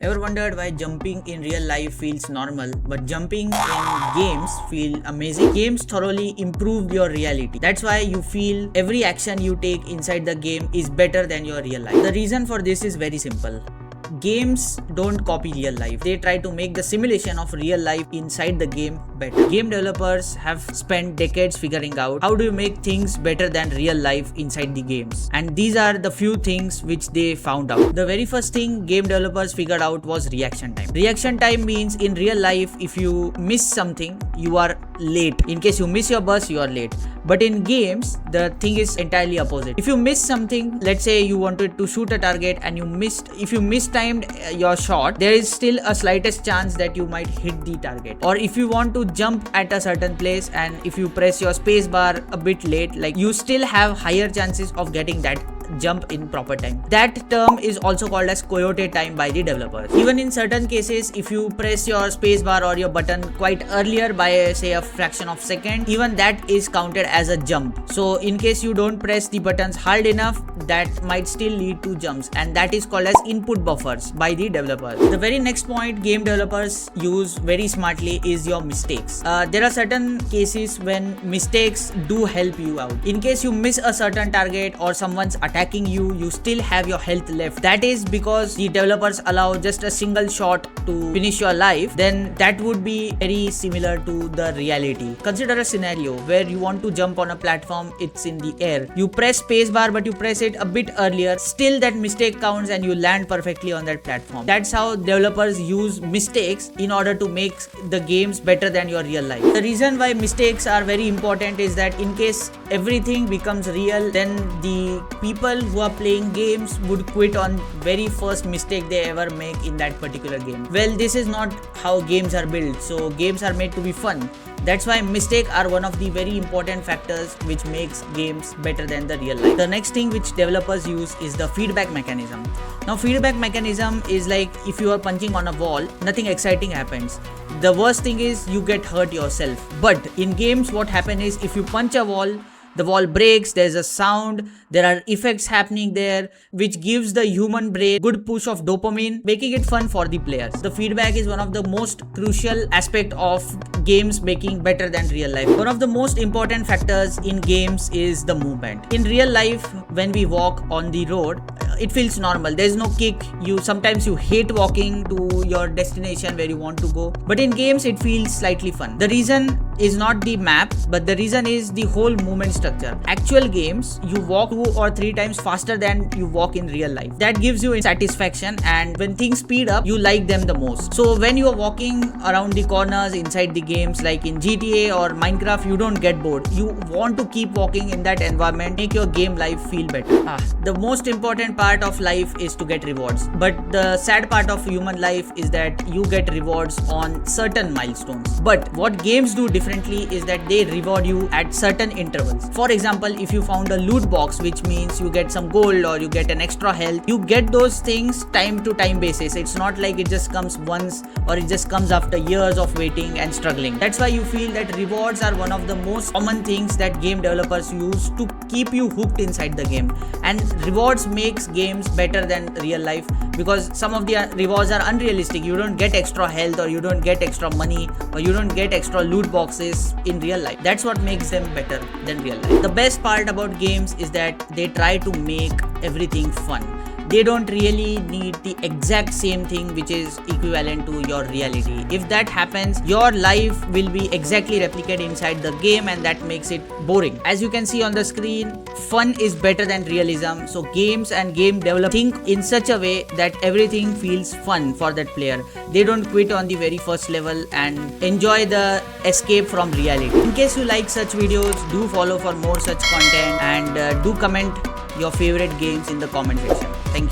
Ever wondered why jumping in real life feels normal, but jumping in games feel amazing? Games thoroughly improve your reality. That's why you feel every action you take inside the game is better than your real life. The reason for this is very simple. Games don't copy real life. They try to make the simulation of real life inside the game better. Game developers have spent decades figuring out how do you make things better than real life inside the games. And these are the few things which they found out. The very first thing game developers figured out was reaction time. Reaction time means in real life, if you miss something, you are late. In case you miss your bus, you are late. But in games, the thing is entirely opposite. If you miss something, let's say you wanted to shoot a target and you missed, if you mistimed your shot, there is still a slightest chance that you might hit the target. Or if you want to jump at a certain place and if you press your space bar a bit late, like you still have higher chances of getting that jump in proper time. That term is also called as Coyote time by the developers. Even in certain cases, if you press your space bar or your button quite earlier by say a fraction of second, even that is counted as a jump. So in case you don't press the buttons hard enough, that might still lead to jumps, and that is called as input buffers by the developers. The very next point game developers use very smartly is your mistakes. There are certain cases when mistakes do help you out. In case you miss a certain target or someone's attacking you, you still have your health left. That is because the developers allow just a single shot to finish your life. Then that would be very similar to the reality. Consider a scenario where you want to jump on a platform, it's in the air. You press spacebar but you press it a bit earlier. Still that mistake counts and you land perfectly on that platform. That's how developers use mistakes in order to make the games better than your real life. The reason why mistakes are very important is that in case everything becomes real, then the people who are playing games would quit on very first mistake they ever make in that particular game. Well, this is not how games are built. So games are made to be fun. That's why mistakes are one of the very important factors which makes games better than the real life. The next thing which developers use is the feedback mechanism. Now feedback mechanism is like if you are punching on a wall, nothing exciting happens. The worst thing is you get hurt yourself. But in games what happens is if you punch a wall, the wall breaks, there's a sound, there are effects happening there which gives the human brain good push of dopamine, making it fun for the players. The feedback is one of the most crucial aspect of games making better than real life. One of the most important factors in games is the movement. In real life, when we walk on the road, it feels normal. There's no kick. Sometimes you hate walking to your destination where you want to go. But in games, it feels slightly fun. The reason is not the map, but the reason is the whole movement structure. Actual games, you walk 2 or 3 times faster than you walk in real life. That gives you satisfaction, and when things speed up, you like them the most. So when you are walking around the corners inside the games like in GTA or Minecraft, you don't get bored. You want to keep walking in that environment, make your game life feel better. The most important part of life is to get rewards, but the sad part of human life is that you get rewards on certain milestones. But what games do differently is that they reward you at certain intervals. For example, if you found a loot box, which means you get some gold or you get an extra health, you get those things time to time basis. It's not like it just comes once or it just comes after years of waiting and struggling. That's why you feel that rewards are one of the most common things that game developers use to keep you hooked inside the game. And rewards makes games better than real life because some of the rewards are unrealistic. You don't get extra health or you don't get extra money or you don't get extra loot boxes in real life. That's what makes them better than real life. The best part about games is that they try to make everything fun. They don't really need the exact same thing which is equivalent to your reality. If that happens, your life will be exactly replicated inside the game, and that makes it boring. As you can see on the screen, fun is better than realism. So games and game developers think in such a way that everything feels fun for that player. They don't quit on the very first level and enjoy the escape from reality. In case you like such videos, do follow for more such content, and do comment your favorite games in the comment section. Thank you.